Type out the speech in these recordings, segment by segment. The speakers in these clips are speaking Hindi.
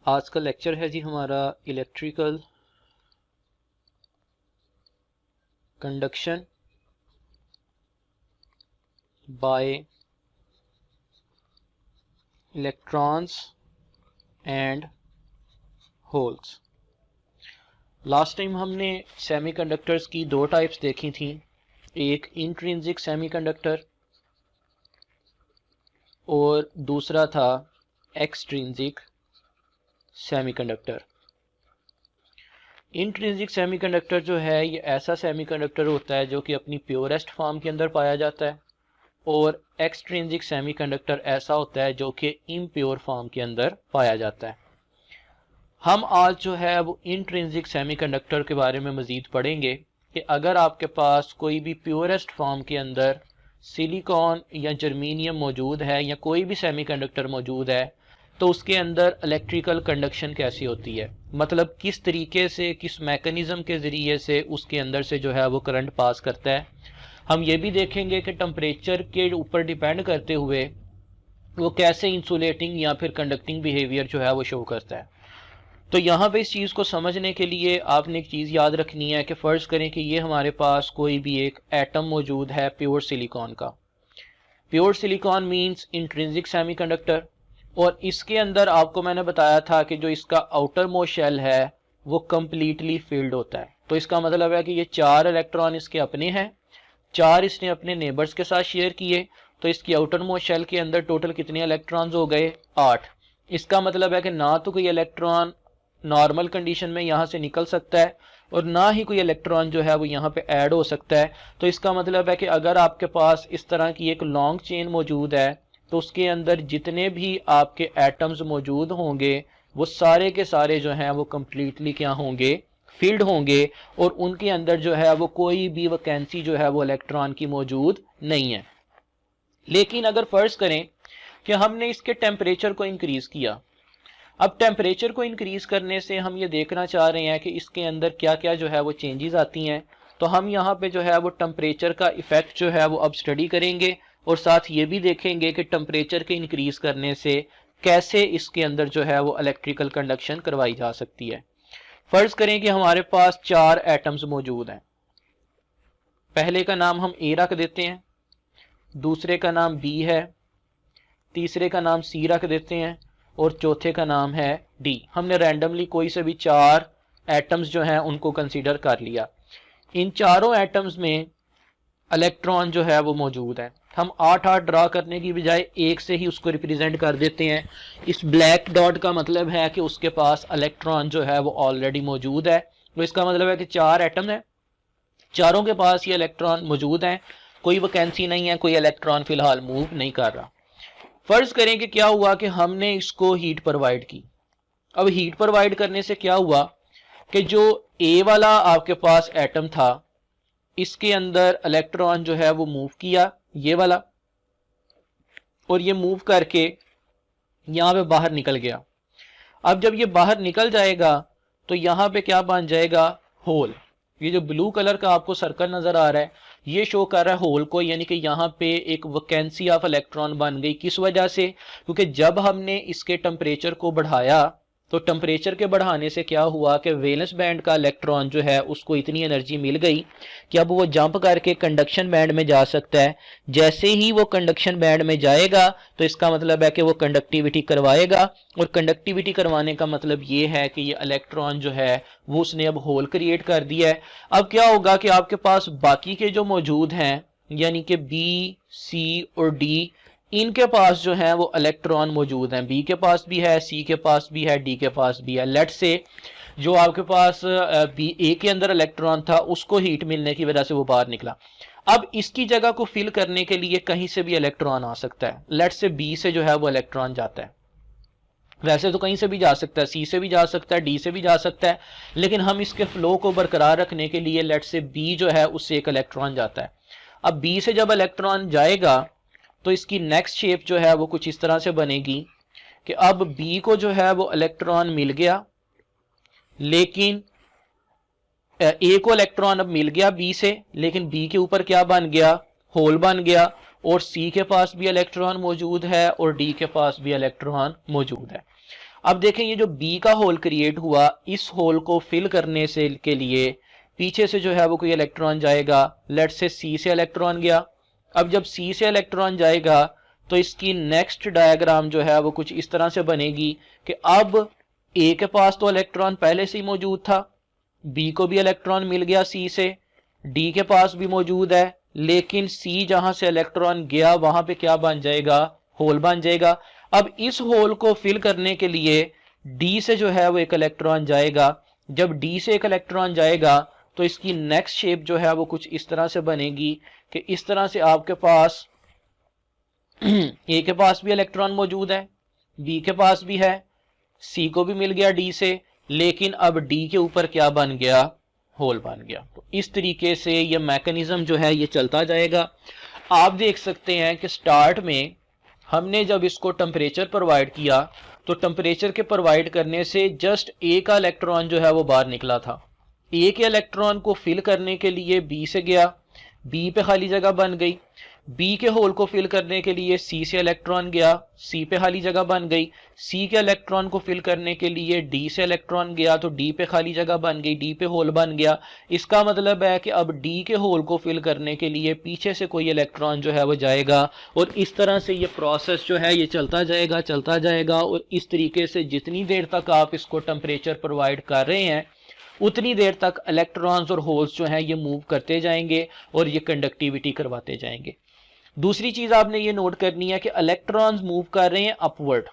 आज का लेक्चर है जी हमारा electrical conduction bye electrons and holes. Last time हमने सेमीकंडक्टर्स की दो टाइप्स देखी थी, एक इंट्रिंसिक सेमीकंडक्टर और दूसरा था एक्सट्रिंसिक सेमीकंडक्टर। इंट्रिंसिक सेमीकंडक्टर जो है ये ऐसा सेमीकंडक्टर होता है जो कि अपनी प्योरेस्ट फॉर्म के अंदर पाया जाता है, और एक्सट्रिंसिक सेमीकंडक्टर ऐसा होता है जो कि इम्प्योर फॉर्म के अंदर पाया जाता है। हम आज जो है वो इंट्रिंसिक सेमीकंडक्टर के बारे में मज़ीद पढ़ेंगे कि अगर आपके पास कोई भी प्योरेस्ट फॉर्म के अंदर सिलिकॉन या जर्मीनियम मौजूद है या कोई भी सेमीकंडक्टर मौजूद है तो उसके अंदर इलेक्ट्रिकल कंडक्शन कैसी होती है, मतलब किस तरीके से, किस मैकेनिज्म के ज़रिए से उसके अंदर से जो है वो करंट पास करता है। हम ये भी देखेंगे कि टेम्परेचर के ऊपर डिपेंड करते हुए वो कैसे इंसुलेटिंग या फिर कंडक्टिंग बिहेवियर जो है वो शो करता है। तो यहाँ पे इस चीज़ को समझने के लिए आपने एक चीज़ याद रखनी है कि फ़र्ज़ करें कि ये हमारे पास कोई भी एक एटम मौजूद है प्योर सिलिकॉन का। Pure silicon means intrinsic semiconductor, और इसके अंदर आपको मैंने बताया था कि जो इसका आउटर मोस्ट शेल है वो कम्प्लीटली फिल्ड होता है। तो इसका मतलब है कि ये 4 इलेक्ट्रॉन इसके अपने हैं, 4 इसने अपने नेबर्स के साथ शेयर किए, तो इसकी आउटर मोस्ट शेल के अंदर टोटल कितने इलेक्ट्रॉन्स हो गए? 8। इसका मतलब है कि ना तो कोई इलेक्ट्रॉन नॉर्मल कंडीशन में यहाँ से निकल सकता है और ना ही कोई इलेक्ट्रॉन जो है वो यहाँ पे ऐड हो सकता है। तो इसका मतलब है कि अगर आपके पास इस तरह की एक लॉन्ग चेन मौजूद है तो उसके अंदर जितने भी आपके एटम्स मौजूद होंगे वो सारे के सारे जो हैं वो कम्प्लीटली क्या होंगे? फील्ड होंगे, और उनके अंदर जो है वो कोई भी वैकेंसी जो है वो इलेक्ट्रॉन की मौजूद नहीं है। लेकिन अगर फर्ज करें कि हमने इसके टेम्परेचर को इंक्रीज किया, अब टेम्परेचर को इंक्रीज करने से हम ये देखना चाह रहे हैं कि इसके अंदर क्या क्या जो है वो चेंजेस आती हैं, तो हम यहाँ पे जो है वो टेम्परेचर का इफेक्ट जो है वो अब स्टडी करेंगे और साथ ये भी देखेंगे कि टेम्परेचर के इंक्रीज करने से कैसे इसके अंदर जो है वो इलेक्ट्रिकल कंडक्शन करवाई जा सकती है। फर्ज करें कि हमारे पास 4 एटम्स मौजूद हैं। पहले का नाम हम ए रख देते हैं, दूसरे का नाम बी है, तीसरे का नाम सी रख देते हैं और चौथे का नाम है डी। हमने रैंडमली कोई से भी 4 एटम्स जो हैं उनको कंसीडर कर लिया। इन चारों एटम्स में इलेक्ट्रॉन जो है वो मौजूद है। हम 8-8 ड्रा करने की बजाय एक से ही उसको रिप्रेजेंट कर देते हैं। इस ब्लैक डॉट का मतलब है कि उसके पास इलेक्ट्रॉन जो है वो ऑलरेडी मौजूद है। तो इसका मतलब है कि 4 एटम है, चारों के पास ये इलेक्ट्रॉन मौजूद हैं, कोई वैकेंसी नहीं है, कोई इलेक्ट्रॉन फिलहाल मूव नहीं कर रहा। फर्ज करें कि क्या हुआ कि हमने इसको हीट प्रोवाइड की। अब हीट प्रोवाइड करने से क्या हुआ कि जो ए वाला आपके पास एटम था इसके अंदर इलेक्ट्रॉन जो है वो मूव किया, ये वाला, और ये मूव करके यहां पे बाहर निकल गया। अब जब ये बाहर निकल जाएगा तो यहां पे क्या बन जाएगा? होल। ये जो ब्लू कलर का आपको सर्कल नजर आ रहा है ये शो कर रहा है होल को, यानी कि यहाँ पे एक वैकेंसी ऑफ इलेक्ट्रॉन बन गई। किस वजह से? क्योंकि जब हमने इसके टेम्परेचर को बढ़ाया तो टेम्परेचर के बढ़ाने से क्या हुआ कि वैलेंस बैंड का इलेक्ट्रॉन जो है उसको इतनी एनर्जी मिल गई कि अब वो जंप करके कंडक्शन बैंड में जा सकता है। जैसे ही वो कंडक्शन बैंड में जाएगा तो इसका मतलब है कि वो कंडक्टिविटी करवाएगा, और कंडक्टिविटी करवाने का मतलब ये है कि ये इलेक्ट्रॉन जो है वो उसने अब होल क्रिएट कर दिया है। अब क्या होगा कि आपके पास बाकी के जो मौजूद हैं यानी कि बी, सी और डी, इनके पास जो है वो इलेक्ट्रॉन मौजूद हैं। बी के पास भी है, सी के पास भी है, डी के पास भी है। लेट से जो आपके पास बी ए के अंदर इलेक्ट्रॉन था उसको हीट मिलने की वजह से वो बाहर निकला। अब इसकी जगह को फिल करने के लिए कहीं से भी इलेक्ट्रॉन आ सकता है। लेट से बी से जो है वो इलेक्ट्रॉन जाता है, वैसे तो कहीं से भी जा सकता है, सी से भी जा सकता है, डी से भी जा सकता है, लेकिन हम इसके फ्लो को बरकरार रखने के लिए लेट से बी जो है उससे एक इलेक्ट्रॉन जाता है। अब बी से जब इलेक्ट्रॉन जाएगा तो इसकी नेक्स्ट शेप जो है वो कुछ इस तरह से बनेगी कि अब बी को जो है वो इलेक्ट्रॉन मिल गया, लेकिन ए को इलेक्ट्रॉन अब मिल गया बी से, लेकिन बी के ऊपर क्या बन गया? होल बन गया। और सी के पास भी इलेक्ट्रॉन मौजूद है और डी के पास भी इलेक्ट्रॉन मौजूद है। अब देखें ये जो बी का होल क्रिएट हुआ, इस होल को फिल करने से के लिए पीछे से जो है वो कोई इलेक्ट्रॉन जाएगा, लेट्स से सी से इलेक्ट्रॉन गया। अब जब सी से इलेक्ट्रॉन जाएगा तो इसकी नेक्स्ट डायग्राम जो है वो कुछ इस तरह से बनेगी कि अब ए के पास तो इलेक्ट्रॉन पहले से ही मौजूद था, बी को भी इलेक्ट्रॉन मिल गया सी से, डी के पास भी मौजूद है, लेकिन सी जहां से इलेक्ट्रॉन गया वहां पे क्या बन जाएगा, होल बन जाएगा। अब इस होल को फिल करने के लिए डी से जो है वो एक इलेक्ट्रॉन जाएगा। जब डी से एक इलेक्ट्रॉन जाएगा तो इसकी नेक्स्ट शेप जो है वो कुछ इस तरह से बनेगी कि इस तरह से आपके पास ए के पास भी इलेक्ट्रॉन मौजूद है, बी के पास भी है, सी को भी मिल गया डी से, लेकिन अब डी के ऊपर क्या बन गया, होल बन गया। तो इस तरीके से ये मैकेनिज्म जो है ये चलता जाएगा। आप देख सकते हैं कि स्टार्ट में हमने जब इसको टेम्परेचर प्रोवाइड किया तो टेम्परेचर के प्रोवाइड करने से जस्ट ए का इलेक्ट्रॉन जो है वो बाहर निकला था। ए के इलेक्ट्रॉन को फिल करने के लिए बी से गया, बी पे खाली जगह बन गई, बी के होल को फिल करने के लिए सी से इलेक्ट्रॉन गया, सी पे खाली जगह बन गई, सी के इलेक्ट्रॉन को फिल करने के लिए डी से इलेक्ट्रॉन गया तो डी पे खाली जगह बन गई, डी पे होल बन गया। इसका मतलब है कि अब डी के होल को फिल करने के लिए पीछे से कोई इलेक्ट्रॉन जो है वो जाएगा और इस तरह से ये प्रोसेस जो है ये चलता जाएगा। और इस तरीके से जितनी देर तक आप इसको टेम्परेचर प्रोवाइड कर रहे हैं उतनी देर तक इलेक्ट्रॉन्स और होल्स जो हैं ये मूव करते जाएंगे और ये कंडक्टिविटी करवाते जाएंगे। दूसरी चीज आपने ये नोट करनी है कि इलेक्ट्रॉन्स मूव कर रहे हैं अपवर्ड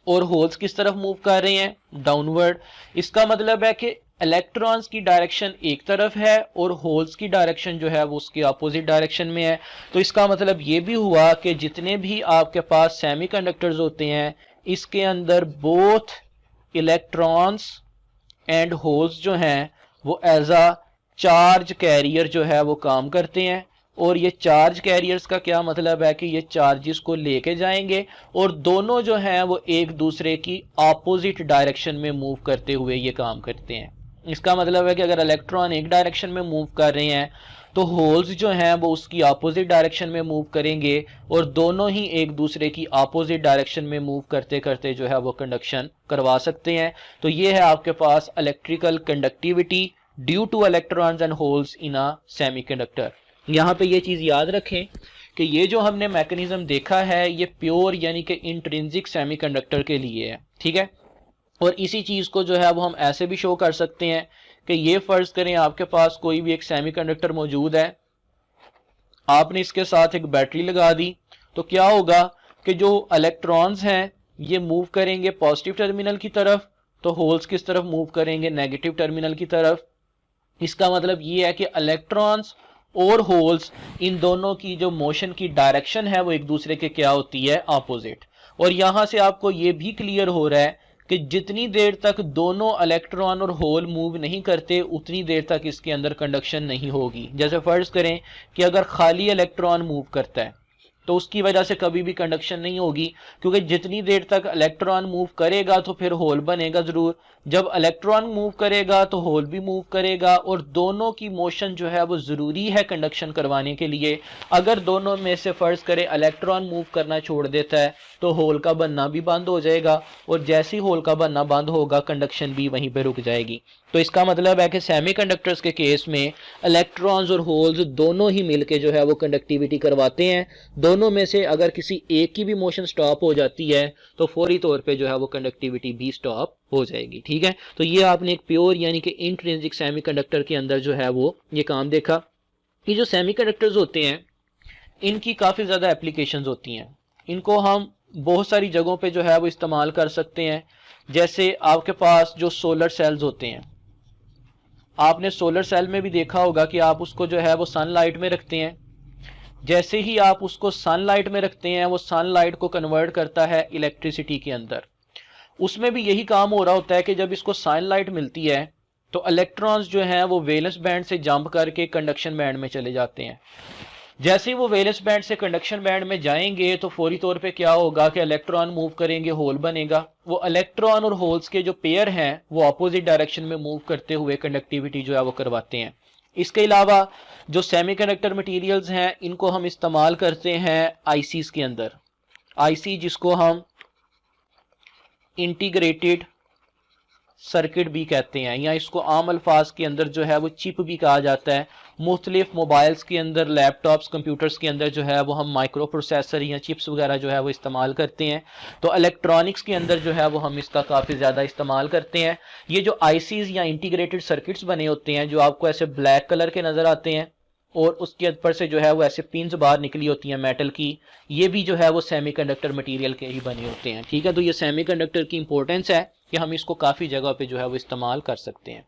और होल्स किस तरफ मूव कर रहे हैं, डाउनवर्ड। इसका मतलब है कि इलेक्ट्रॉन्स की डायरेक्शन एक तरफ है और होल्स की डायरेक्शन जो है वो उसके अपोजिट डायरेक्शन में है। तो इसका मतलब ये भी हुआ कि जितने भी आपके पास सेमीकंडक्टर्स होते हैं इसके अंदर बोथ इलेक्ट्रॉन्स एंड होल्स जो हैं वो एज अ चार्ज कैरियर जो है वो काम करते हैं। और ये चार्ज कैरियर्स का क्या मतलब है कि ये चार्जेस को लेके जाएंगे और दोनों जो हैं वो एक दूसरे की ऑपोजिट डायरेक्शन में मूव करते हुए ये काम करते हैं। इसका मतलब है कि अगर इलेक्ट्रॉन एक डायरेक्शन में मूव कर रहे हैं तो होल्स जो हैं वो उसकी ऑपोजिट डायरेक्शन में मूव करेंगे और दोनों ही एक दूसरे की ऑपोजिट डायरेक्शन में मूव करते करते जो है वो कंडक्शन करवा सकते हैं। तो ये है आपके पास electrical conductivity due to electrons and holes in a semiconductor. यहाँ पे ये चीज याद रखें कि ये जो हमने मैकेनिज्म देखा है ये प्योर यानी कि इंट्रिंसिक सेमीकंडक्टर के लिए है, ठीक है। और इसी चीज को जो है वो हम ऐसे भी शो कर सकते हैं कि ये फर्ज करें आपके पास कोई भी एक सेमीकंडक्टर मौजूद है, आपने इसके साथ एक बैटरी लगा दी, तो क्या होगा कि जो इलेक्ट्रॉन्स हैं ये मूव करेंगे पॉजिटिव टर्मिनल की तरफ, तो होल्स किस तरफ मूव करेंगे, नेगेटिव टर्मिनल की तरफ। इसका मतलब ये है कि इलेक्ट्रॉन्स और होल्स इन दोनों की जो मोशन की डायरेक्शन है वो एक दूसरे के क्या होती है, अपोजिट। और यहां से आपको ये भी क्लियर हो रहा है कि जितनी देर तक दोनों इलेक्ट्रॉन और होल मूव नहीं करते उतनी देर तक इसके अंदर कंडक्शन नहीं होगी। जैसे फर्ज करें कि अगर खाली इलेक्ट्रॉन मूव करता है तो उसकी वजह से कभी भी कंडक्शन नहीं होगी, क्योंकि जितनी देर तक इलेक्ट्रॉन मूव करेगा तो फिर होल बनेगा जरूर, जब इलेक्ट्रॉन मूव करेगा तो होल भी मूव करेगा और दोनों की मोशन जो है वो जरूरी है कंडक्शन करवाने के लिए। अगर दोनों में से फर्ज करें इलेक्ट्रॉन मूव करना छोड़ देता है तो होल का बनना भी बंद हो जाएगा और जैसे ही होल का बनना बंद होगा कंडक्शन भी वहीं पे रुक जाएगी। तो इसका मतलब है कि सेमीकंडक्टर्स के केस में इलेक्ट्रॉन्स और होल्स दोनों ही मिलके जो है वो कंडक्टिविटी करवाते हैं। दोनों में से अगर किसी एक की भी मोशन स्टॉप हो जाती है तो फौरी तौर पे जो है वो कंडक्टिविटी भी स्टॉप हो जाएगी, ठीक है। तो ये आपने एक प्योर यानी कि इंट्रिंसिक सेमीकंडक्टर के अंदर जो है वो ये काम देखा। ये जो सेमीकंडक्टर्स होते हैं इनकी काफ़ी ज़्यादा एप्लीकेशंस होती हैं, इनको हम बहुत सारी जगहों पे जो है वो इस्तेमाल कर सकते हैं। जैसे आपके पास जो सोलर सेल्स होते हैं, आपने सोलर सेल में भी देखा होगा कि आप उसको जो है वो सनलाइट में रखते हैं। जैसे ही आप उसको सनलाइट में रखते हैं वो सनलाइट को कन्वर्ट करता है इलेक्ट्रिसिटी के अंदर। उसमें भी यही काम हो रहा होता है कि जब इसको सनलाइट मिलती है तो इलेक्ट्रॉन्स जो हैं वो वैलेंस बैंड से जंप करके कंडक्शन बैंड में चले जाते हैं। जैसे ही वो वैलेंस बैंड से कंडक्शन बैंड में जाएंगे तो फौरी तौर पे क्या होगा कि इलेक्ट्रॉन मूव करेंगे, होल बनेगा। वो इलेक्ट्रॉन और होल्स के जो पेयर हैं वो अपोजिट डायरेक्शन में मूव करते हुए कंडक्टिविटी जो है वो करवाते हैं। इसके अलावा जो सेमीकंडक्टर मटेरियल्स हैं इनको हम इस्तेमाल करते हैं आईसीज के अंदर। आईसी जिसको हम इंटीग्रेटेड सर्किट भी कहते हैं, या इसको आम अल्फाज के अंदर जो है वो चिप भी कहा जाता है। मुख्तलिफ मोबाइल्स के अंदर, लैपटॉप्स, कंप्यूटर्स के अंदर जो है वो हम माइक्रो प्रोसेसर या चिप्स वगैरह जो है वो इस्तेमाल करते हैं। तो इलेक्ट्रॉनिक्स के अंदर जो है वो हम इसका काफ़ी ज़्यादा इस्तेमाल करते हैं। ये जो आईसीज या इंटीग्रेटेड सर्किट्स बने होते हैं, जो आपको ऐसे ब्लैक कलर के नज़र आते हैं और उसके ऊपर से जो है वो ऐसे पिन्स बाहर निकली होती हैं मेटल की, ये भी जो है वो सेमीकंडक्टर मटेरियल के ही बने होते हैं। ठीक है, तो ये सेमीकंडक्टर की इंपॉर्टेंस है कि हम इसको काफ़ी जगह पे जो है वो इस्तेमाल कर सकते हैं।